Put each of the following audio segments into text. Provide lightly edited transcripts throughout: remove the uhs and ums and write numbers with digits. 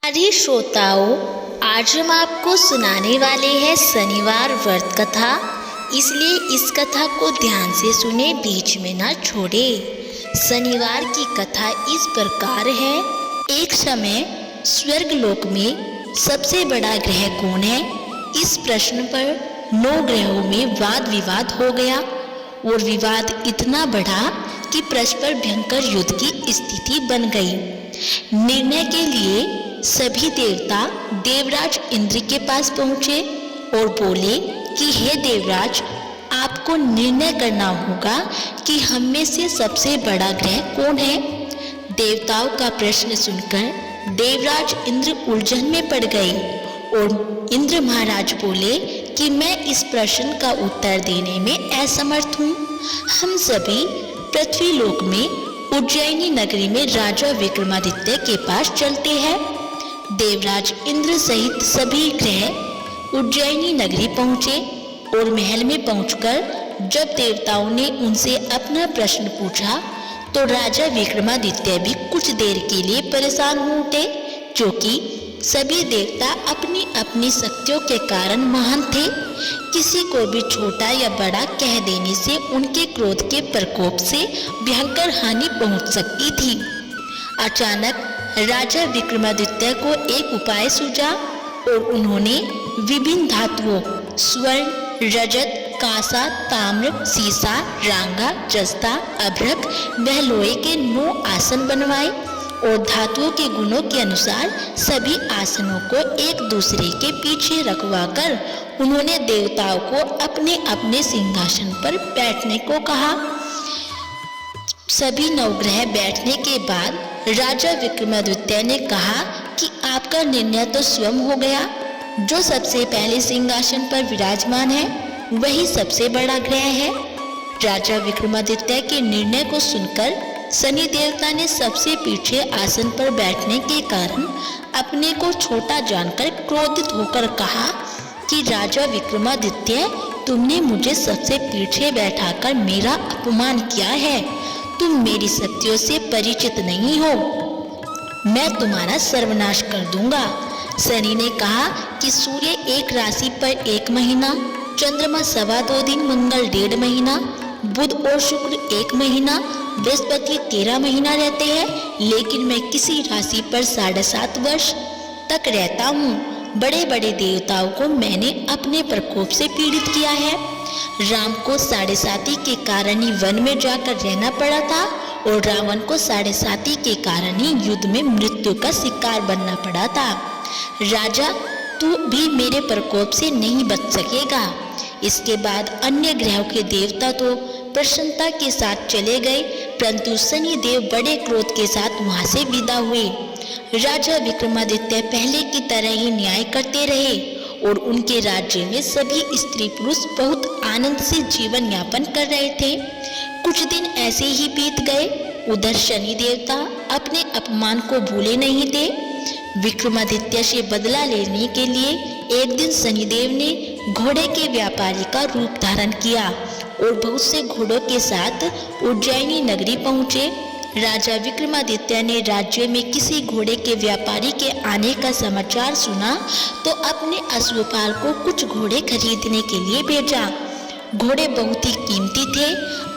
अरे श्रोताओं, आज हम आपको सुनाने वाले हैं शनिवार व्रत कथा। इसलिए इस कथा को ध्यान से सुने, बीच में ना छोड़े। शनिवार की कथा इस प्रकार है। एक समय स्वर्गलोक में सबसे बड़ा ग्रह कौन है? इस प्रश्न पर 9 ग्रहों में वाद विवाद हो गया और विवाद इतना बढ़ा कि परस्पर भयंकर युद्ध की स्थिति बन गई। निर्णय के लिए सभी देवता देवराज इंद्र के पास पहुँचे और बोले कि हे देवराज, आपको निर्णय करना होगा कि हम में से सबसे बड़ा ग्रह कौन है। देवताओं का प्रश्न सुनकर देवराज इंद्र उलझन में पड़ गए और इंद्र महाराज बोले कि मैं इस प्रश्न का उत्तर देने में असमर्थ हूँ। हम सभी पृथ्वीलोक में उज्जैनी नगरी में राजा विक्रमादित्य के पास चलते हैं। देवराज इंद्र सहित सभी ग्रह उज्जैनी नगरी पहुँचे और महल में पहुंचकर जब देवताओं ने उनसे अपना प्रश्न पूछा तो राजा विक्रमादित्य भी कुछ देर के लिए परेशान हो उठे, क्योंकि सभी देवता अपनी अपनी शक्तियों के कारण महान थे। किसी को भी छोटा या बड़ा कह देने से उनके क्रोध के प्रकोप से भयंकर हानि पहुंच सकती थी। अचानक राजा विक्रमादित्य को एक उपाय सूझा और उन्होंने विभिन्न धातुओं स्वर्ण, रजत, कांसा, ताम्र, सीसा, रांगा, जस्ता, अभ्रक व लोहे के 9 आसन बनवाए और धातुओं के गुणों के अनुसार सभी आसनों को एक दूसरे के पीछे रखवाकर उन्होंने देवताओं को अपने अपने सिंहासन पर बैठने को कहा। सभी नवग्रह बैठने के बाद राजा विक्रमादित्य ने कहा कि आपका निर्णय तो स्वयं हो गया। जो सबसे पहले सिंहासन पर विराजमान है वही सबसे बड़ा ग्रह है। राजा विक्रमादित्य के निर्णय को सुनकर शनि देवता ने सबसे पीछे आसन पर बैठने के कारण अपने को छोटा जानकर क्रोधित होकर कहा कि राजा विक्रमादित्य, तुमने मुझे सबसे पीछे बैठाकर मेरा अपमान किया है। तुम मेरी शक्तियों से परिचित नहीं हो, मैं तुम्हारा सर्वनाश कर दूंगा। शनि ने कहा कि सूर्य एक राशि पर 1 महीना, चंद्रमा 2.25 दिन, मंगल 1.5 महीना, बुध और शुक्र 1 महीना, बृहस्पति 13 महीना रहते हैं, लेकिन मैं किसी राशि पर 7.5 वर्ष तक रहता हूँ। बड़े बड़े देवताओं को मैंने अपने प्रकोप से पीड़ित किया है। राम को 7.5 के कारण ही वन में जाकर रहना पड़ा था और रावण को 7.5 के कारण ही युद्ध में मृत्यु का शिकार बनना पड़ा था। राजा, तू भी मेरे प्रकोप से नहीं बच सकेगा। इसके बाद अन्य ग्रहों के देवता तो प्रसन्नता के साथ चले गए, परंतु शनि देव बड़े क्रोध के साथ वहां से विदा हुए। राजा विक्रमादित्य पहले की तरह ही न्याय करते रहे और उनके राज्य में सभी स्त्री पुरुष बहुत आनंद से जीवन यापन कर रहे थे। कुछ दिन ऐसे ही बीत गए। उधर शनि देवता अपने अपमान को भूले नहीं थे। विक्रमादित्य से बदला लेने के लिए एक दिन शनिदेव ने घोड़े के व्यापारी का रूप धारण किया और बहुत से घोड़ों के साथ उज्जैनी नगरी पहुँचे। राजा विक्रमादित्य ने राज्य में किसी घोड़े के व्यापारी के आने का समाचार सुना तो अपने अश्वपाल को कुछ घोड़े खरीदने के लिए भेजा। घोड़े बहुत ही कीमती थे।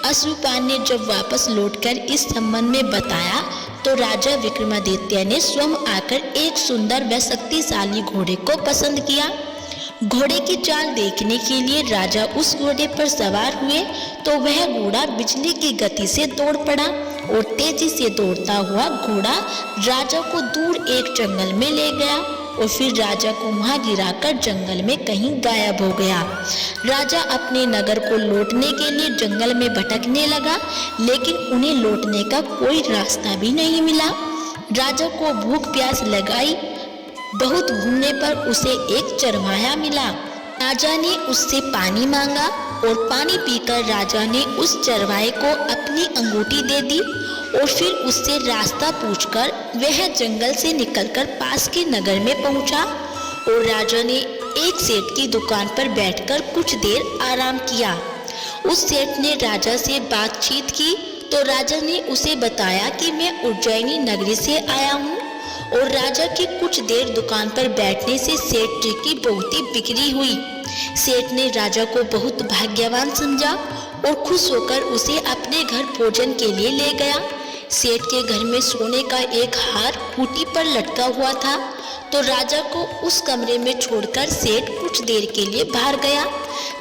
अश्वपाल ने जब वापस लौटकर इस संबंध में बताया तो राजा विक्रमादित्य ने स्वयं आकर एक सुंदर व शक्तिशाली घोड़े को पसंद किया। घोड़े की चाल देखने के लिए राजा उस घोड़े पर सवार हुए तो वह घोड़ा बिजली की गति से दौड़ पड़ा और तेजी से दौड़ता हुआ घोड़ा राजा को दूर एक जंगल में ले गया और फिर राजा को वहां गिराकर जंगल में कहीं गायब हो गया। राजा अपने नगर को लौटने के लिए जंगल में भटकने लगा, लेकिन उन्हें लौटने का कोई रास्ता भी नहीं मिला। राजा को भूख प्यास लगाई। बहुत घूमने पर उसे एक चरवाहा मिला। राजा ने उससे पानी मांगा और पानी पीकर राजा ने उस चरवाहे को अपनी अंगूठी दे दी और फिर उससे रास्ता पूछकर वह जंगल से निकलकर पास के नगर में पहुंचा और राजा ने एक सेठ की दुकान पर बैठकर कुछ देर आराम किया। उस सेठ ने राजा से बातचीत की तो राजा ने उसे बताया कि मैं उज्जैनी नगरी से आया हूँ और राजा की कुछ देर दुकान पर बैठने से सेठ जी की बहुत ही बिक्री हुई। सेठ ने राजा को बहुत भाग्यवान समझा और खुश होकर उसे अपने घर भोजन के लिए ले गया। सेठ के घर में सोने का एक हार खूंटी पर लटका हुआ था, तो राजा को उस कमरे में छोड़कर सेठ कुछ देर के लिए बाहर गया।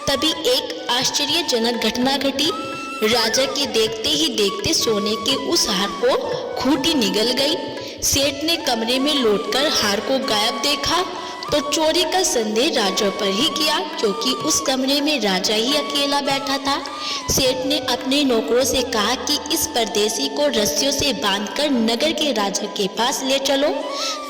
तभी एक आश्चर्यजनक घटना घटी। राजा के देखते ही देखते सोने के उस हार को खूंटी निगल गई। सेठ ने कमरे में लौटकर हार को गायब देखा तो चोरी का संदेह राजा पर ही किया, क्योंकि उस कमरे में राजा ही अकेला बैठा था। सेठ ने अपने नौकरों से कहा कि इस परदेसी को रस्सियों से बांधकर नगर के राजा के पास ले चलो।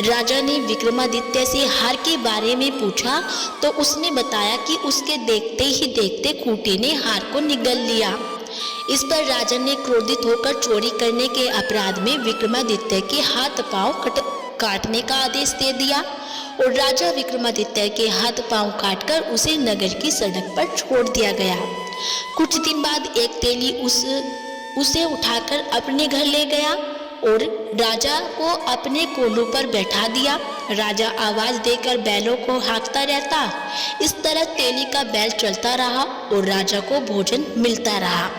राजा ने विक्रमादित्य से हार के बारे में पूछा तो उसने बताया कि उसके देखते ही देखते खूंटी ने हार को निगल लिया। इस पर राजा ने क्रोधित होकर चोरी करने के अपराध में विक्रमादित्य के हाथ पांव काटने का आदेश दे दिया और राजा विक्रमादित्य के हाथ पांव काटकर उसे नगर की सड़क पर छोड़ दिया गया। कुछ दिन बाद एक तेली उसे उठाकर अपने घर ले गया और राजा को अपने कोल्हू पर बैठा दिया। राजा आवाज देकर बैलों को हाँकता रहता। इस तरह तेली का बैल चलता रहा और राजा को भोजन मिलता रहा।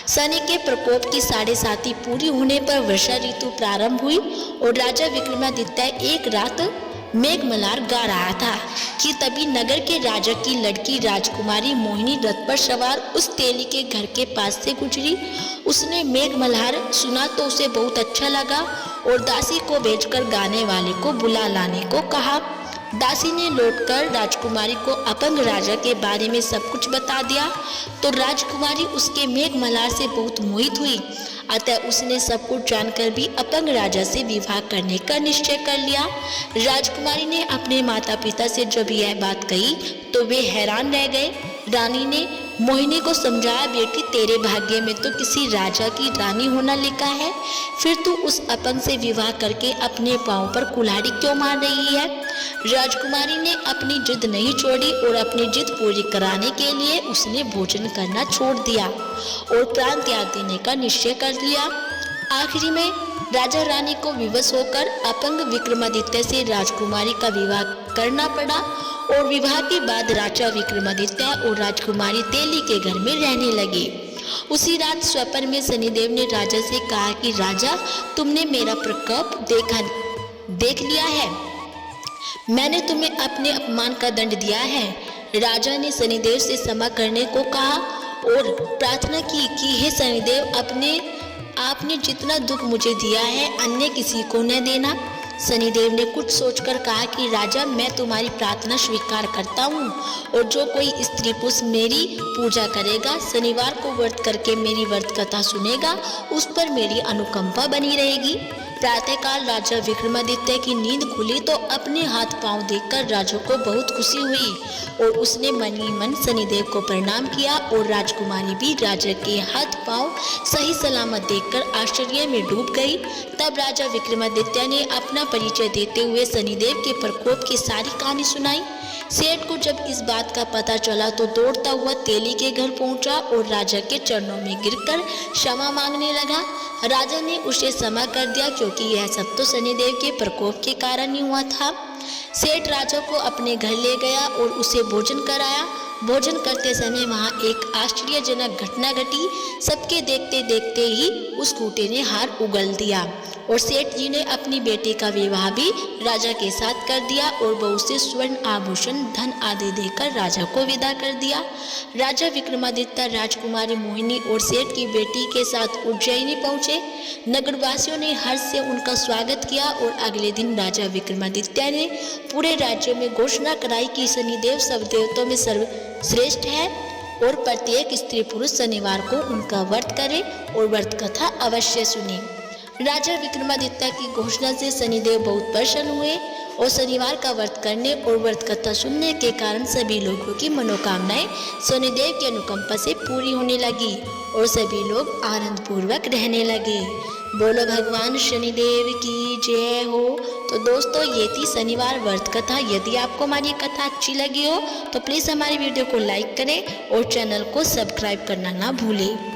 शनि के प्रकोप की 7.5 पूरी होने पर वर्षा ऋतु प्रारंभ हुई और राजा विक्रमादित्य एक रात मेघमल्हार गा रहा था कि तभी नगर के राजा की लड़की राजकुमारी मोहिनी रथ पर सवार उस तेली के घर के पास से गुजरी। उसने मेघमल्हार सुना तो उसे बहुत अच्छा लगा और दासी को भेजकर गाने वाले को बुला लाने को कहा। दासी ने लौटकर राजकुमारी को अपंग राजा के बारे में सब कुछ बता दिया तो राजकुमारी उसके मेघमल्हार से बहुत मोहित हुई। अतः उसने सब कुछ जानकर भी अपंग राजा से विवाह करने का निश्चय कर लिया। राजकुमारी ने अपने माता पिता से जब यह बात कही तो वे हैरान रह गए। रानी ने मोहिनी को समझाया, बेटी तेरे भाग्य में तो किसी राजा की रानी होना लिखा है, फिर तू उस अपंग से विवाह करके अपने पांव पर कुल्हाड़ी क्यों मार रही है। राजकुमारी ने अपनी जिद नहीं छोड़ी और अपनी जिद पूरी कराने के लिए उसने भोजन करना छोड़ दिया और प्राण त्याग देने का निश्चय कर लिया। आखिरी में राजा रानी को विवश होकर अपंग विक्रमादित्य से राजकुमारी का विवाह करना पड़ा और विवाह के बाद राजा विक्रमादित्य और राजकुमारी तेली के घर में रहने लगे। उसी रात स्वप्न में शनिदेव ने राजा से कहा कि राजा, तुमने मेरा प्रकोप देख लिया है, मैंने तुम्हें अपने अपमान का दंड दिया है। राजा ने शनिदेव से क्षमा करने को कहा और प्रार्थना की कि हे शनिदेव, आपने जितना दुख मुझे दिया है अन्य किसी को न देना। शनिदेव ने कुछ सोचकर कहा कि राजा, मैं तुम्हारी प्रार्थना स्वीकार करता हूँ और जो कोई स्त्री पुरुष मेरी पूजा करेगा, शनिवार को व्रत करके मेरी व्रत कथा सुनेगा, उस पर मेरी अनुकंपा बनी रहेगी। प्रातःकाल राजा विक्रमादित्य की नींद खुली तो अपने हाथ पांव देखकर राजा को बहुत खुशी हुई और उसने मन ही मन शनिदेव को प्रणाम किया और राजकुमारी भी राजा के हाथ पांव सही सलामत देखकर आश्चर्य में डूब गई। तब राजा विक्रमादित्य ने अपना परिचय देते हुए शनिदेव के प्रकोप की सारी कहानी सुनाई। सेठ को जब इस बात का पता चला तो दौड़ता हुआ तेली के घर पहुंचा और राजा के चरणों में गिरकर क्षमा मांगने लगा। राजा ने उसे क्षमा कर दिया क्योंकि यह सब तो शनिदेव के प्रकोप के कारण ही हुआ था। सेठ राजा को अपने घर ले गया और उसे भोजन कराया। भोजन करते समय वहाँ एक आश्चर्यजनक घटना घटी। सबके देखते देखते ही उस खूंटे ने हार उगल दिया और सेठ जी ने अपनी बेटी का विवाह भी राजा के साथ कर दिया और बहुत से स्वर्ण आभूषण धन आदि देकर राजा को विदा कर दिया। राजा विक्रमादित्य राजकुमारी मोहिनी और सेठ की बेटी के साथ उज्जैनी पहुंचे। नगरवासियों ने हर्ष से उनका स्वागत किया और अगले दिन राजा विक्रमादित्य ने पूरे राज्य में घोषणा कराई कि शनिदेव सब देवताओं में सर्वश्रेष्ठ है और प्रत्येक स्त्री पुरुष शनिवार को उनका व्रत करे और व्रत कथा अवश्य सुने। राजा विक्रमादित्य की घोषणा से शनिदेव बहुत प्रसन्न हुए और शनिवार का व्रत करने और व्रत कथा सुनने के कारण सभी लोगों की मनोकामनाएं शनिदेव की अनुकंपा से पूरी होने लगी और सभी लोग आनंद पूर्वक रहने लगे। बोलो भगवान शनिदेव की जय हो। तो दोस्तों, ये थी शनिवार व्रत कथा। यदि आपको हमारी कथा अच्छी लगी हो तो प्लीज़ हमारी वीडियो को लाइक करें और चैनल को सब्सक्राइब करना ना भूलें।